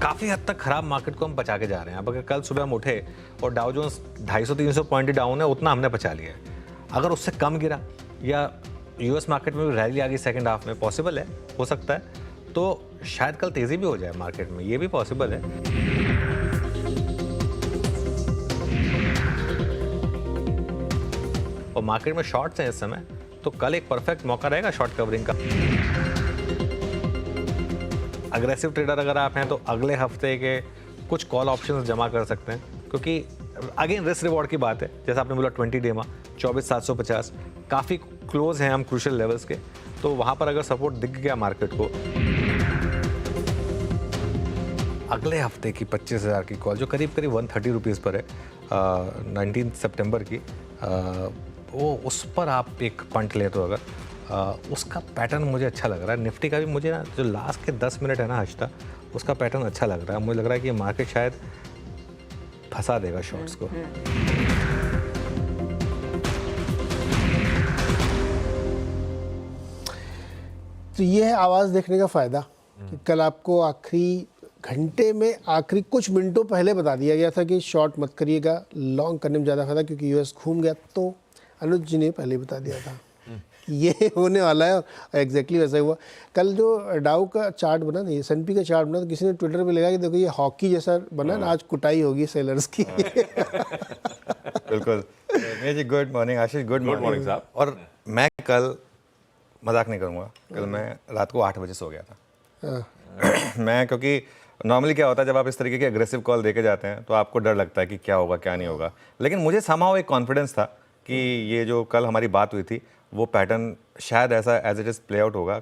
काफ़ी हद तक खराब मार्केट को हम बचा के जा रहे हैं। अब अगर कल सुबह हम उठे और डाउ जोन्स 250-300 पॉइंट डाउन है, उतना हमने बचा लिया है। अगर उससे कम गिरा या यूएस मार्केट में भी रैली आ गई सेकंड हाफ में, पॉसिबल है, हो सकता है, तो शायद कल तेज़ी भी हो जाए मार्केट में, ये भी पॉसिबल है। और मार्केट में शॉर्ट्स हैं इस समय, तो कल एक परफेक्ट मौका रहेगा शॉर्ट कवरिंग का। अग्रेसिव ट्रेडर अगर आप हैं तो अगले हफ्ते के कुछ कॉल ऑप्शंस जमा कर सकते हैं, क्योंकि अगेन रिस्क रिवॉर्ड की बात है। जैसा आपने बोला 20 डे में 24,750 काफ़ी क्लोज हैं हम क्रूशियल लेवल्स के, तो वहाँ पर अगर सपोर्ट दिख गया मार्केट को, अगले हफ्ते की 25,000 की कॉल जो करीब करीब 130 रुपीज़ पर है 19 सितंबर की, वो उस पर आप एक पॉइंट ले तो अगर उसका पैटर्न मुझे अच्छा लग रहा है। निफ्टी का भी मुझे ना जो लास्ट के 10 मिनट है ना हश्ता, उसका पैटर्न अच्छा लग रहा है। मुझे लग रहा है कि ये मार्केट शायद फंसा देगा शॉर्ट्स को। तो ये है आवाज़ देखने का फ़ायदा कि कल आपको आखिरी घंटे में, आखिरी कुछ मिनटों पहले बता दिया गया था कि शॉर्ट मत करिएगा, लॉन्ग करने में ज़्यादा फायदा, क्योंकि यूएस घूम गया। तो अनुज जी ने पहले बता दिया था कि ये होने वाला है, और एग्जैक्टली वैसा ही हुआ। कल जो डाउ का चार्ट बना ना, एस&पी का चार्ट बना, तो किसी ने ट्विटर पे लगा कि देखो ये हॉकी जैसा बना ना, आज कुटाई होगी सेलर्स की। बिल्कुल। जी गुड मॉर्निंग आशीष, गुड मॉर्निंग साहब। और मैं कल मजाक नहीं करूँगा, कल मैं रात को 8 बजे सो गया था। मैं, क्योंकि नॉर्मली क्या होता है जब आप इस तरीके की एग्रेसिव कॉल देके जाते हैं तो आपको डर लगता है कि क्या होगा क्या नहीं होगा, लेकिन मुझे somehow एक कॉन्फिडेंस था कि ये जो कल हमारी बात हुई थी वो पैटर्न शायद ऐसा as it is play out होगा।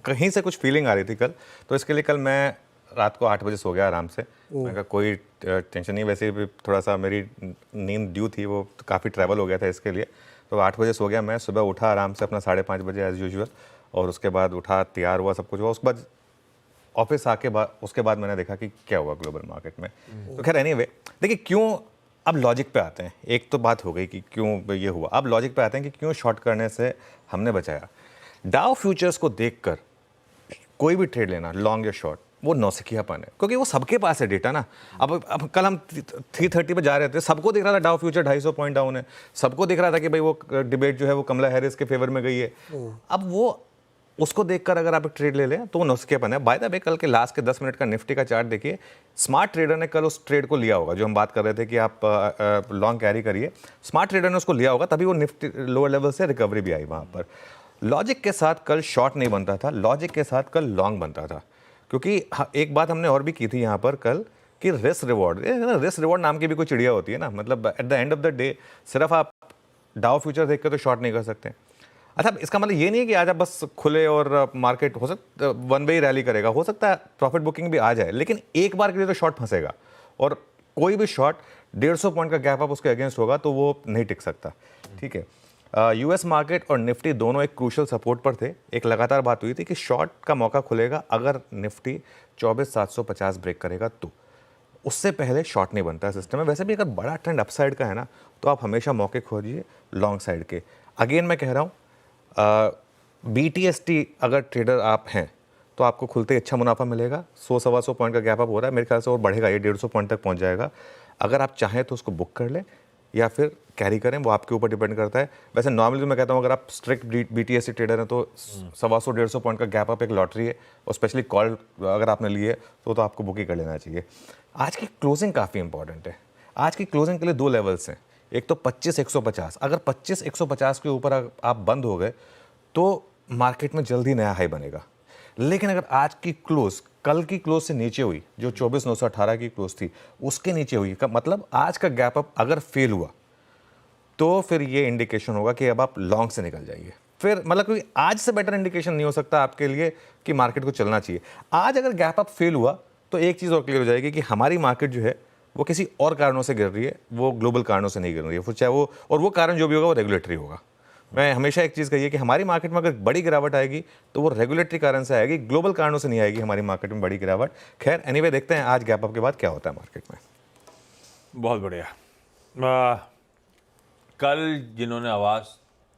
कहीं से कुछ फीलिंग आ रही थी कल, तो इसके लिए कल मैं रात को 8 बजे सो गया आराम से। मैं कहा कोई टेंशन नहीं, वैसे भी थोड़ा सा मेरी नींद ड्यू थी, वो काफ़ी ट्रैवल हो गया था इसके लिए, तो 8 बजे सो गया मैं। सुबह उठा आराम से अपना 5:30 बजे एज़ यूजुअल, और उसके बाद उठा, तैयार हुआ, सब कुछ हुआ। उसके बाद ऑफिस आके उसके बाद मैंने देखा कि क्या हुआ ग्लोबल मार्केट में। तो खैर एनीवे, देखिए क्यों, अब लॉजिक पे आते हैं। एक तो बात हो गई कि क्यों ये हुआ, अब लॉजिक पे आते हैं कि क्यों शॉर्ट करने से हमने बचाया। डाउ फ्यूचर्स को देखकर कोई भी ट्रेड लेना, लॉन्ग या शॉर्ट, वो नौसिखियापन है, क्योंकि वो सबके पास है डेटा ना। अब कल हम 330 पे जा रहे थे, सबको दिख रहा था डाउ फ्यूचर 250 पॉइंट डाउन है, सबको दिख रहा था कि भाई वो डिबेट जो है वो कमला हैरिस के फेवर में गई है। अब वो उसको देखकर अगर आप एक ट्रेड ले लें तो वो नौसिखियापन है। बाय द वे, कल के लास्ट के 10 मिनट का निफ्टी का चार्ट देखिए, स्मार्ट ट्रेडर ने कल उस ट्रेड को लिया होगा जो हम बात कर रहे थे कि आप लॉन्ग कैरी करिए। स्मार्ट ट्रेडर ने उसको लिया होगा, तभी वो निफ्टी लोअर लेवल से रिकवरी भी आई वहाँ पर। लॉजिक के साथ कल शॉर्ट नहीं बनता था, लॉजिक के साथ कल लॉन्ग बनता था, क्योंकि एक बात हमने और भी की थी यहाँ पर कल कि रिस्क रिवॉर्ड, रिस्क रिवॉर्ड नाम की भी कोई चिड़िया होती है ना। मतलब at the end of the day सिर्फ आप डाउ फ्यूचर देख कर तो शॉर्ट नहीं कर सकते। अच्छा, इसका मतलब ये नहीं है कि आज आप बस खुले और मार्केट हो सकता वन वे ही रैली करेगा, हो सकता है प्रॉफिट बुकिंग भी आ जाए, लेकिन एक बार के लिए तो शॉर्ट फंसेगा, और कोई भी शॉर्ट 150 पॉइंट का गैप आप उसके अगेंस्ट होगा तो वो नहीं टिक सकता। ठीक है, यूएस मार्केट और निफ्टी दोनों एक क्रूशियल सपोर्ट पर थे। एक लगातार बात हुई थी कि शॉर्ट का मौका खुलेगा अगर निफ्टी 24,750 ब्रेक करेगा, तो उससे पहले शॉर्ट नहीं बनता है सिस्टम में। वैसे भी अगर बड़ा ट्रेंड अपसाइड का है ना, तो आप हमेशा मौके खोजिए लॉन्ग साइड के। अगेन मैं कह रहा हूँ, BTST अगर ट्रेडर आप हैं तो आपको खुलते ही अच्छा मुनाफा मिलेगा। 100-125 पॉइंट का गैप अप हो रहा है, मेरे ख्याल से और बढ़ेगा, ये 150 पॉइंट तक पहुंच जाएगा। अगर आप चाहें तो उसको बुक कर लें या फिर कैरी करें, वो आपके ऊपर डिपेंड करता है। वैसे नॉर्मली तो मैं कहता हूँ अगर आप स्ट्रिक्ट BTST ट्रेडर हैं तो 125-150 पॉइंट का गैप अप एक लॉटरी है, और स्पेशली कॉल अगर आपने लिए तो आपको बुक ही कर लेना चाहिए। आज की क्लोजिंग काफ़ी इंपॉर्टेंट है। आज की क्लोजिंग के लिए 2 लेवल्स हैं, एक तो 25,150। अगर 25,150 के ऊपर आप बंद हो गए तो मार्केट में जल्दी नया हाई बनेगा। लेकिन अगर आज की क्लोज कल की क्लोज से नीचे हुई, जो 24,918 की क्लोज थी उसके नीचे हुई, का मतलब आज का गैप अप अगर फेल हुआ तो फिर ये इंडिकेशन होगा कि अब आप लॉन्ग से निकल जाइए। फिर मतलब कोई आज से बेटर इंडिकेशन नहीं हो सकता आपके लिए कि मार्केट को चलना चाहिए। आज अगर गैप अप फेल हुआ तो एक चीज़ और क्लियर हो जाएगी कि हमारी मार्केट जो है वो किसी और कारणों से गिर रही है, वो ग्लोबल कारणों से नहीं गिर रही है। फिर चाहे वो, और वो कारण जो भी होगा वो रेगुलेटरी होगा। मैं हमेशा एक चीज़ कही है कि हमारी मार्केट में अगर बड़ी गिरावट आएगी तो वो रेगुलेटरी कारण से आएगी, ग्लोबल कारणों से नहीं आएगी हमारी मार्केट में बड़ी गिरावट। खैर एनीवे, देखते हैं आज गैप अप के बाद क्या होता है मार्केट में। बहुत बढ़िया। कल जिन्होंने आवाज़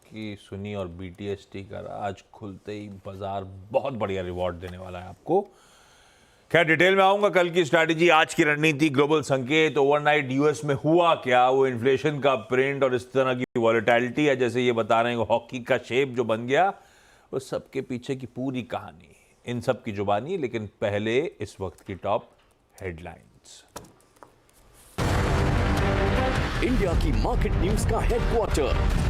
की सुनी और BTST करा, आज खुलते ही बाजार बहुत बढ़िया रिवॉर्ड देने वाला है आपको। खैर डिटेल में आऊंगा, कल की स्ट्रैटेजी, आज की रणनीति, ग्लोबल संकेत, ओवरनाइट यूएस में हुआ क्या, वो इन्फ्लेशन का प्रिंट और इस तरह की वॉलेटिलिटी है, जैसे ये बता रहे हैं हॉकी का शेप जो बन गया, उस सब के पीछे की पूरी कहानी इन सब की जुबानी। लेकिन पहले इस वक्त की टॉप हेडलाइंस। इंडिया की मार्केट न्यूज का हेडक्वार्टर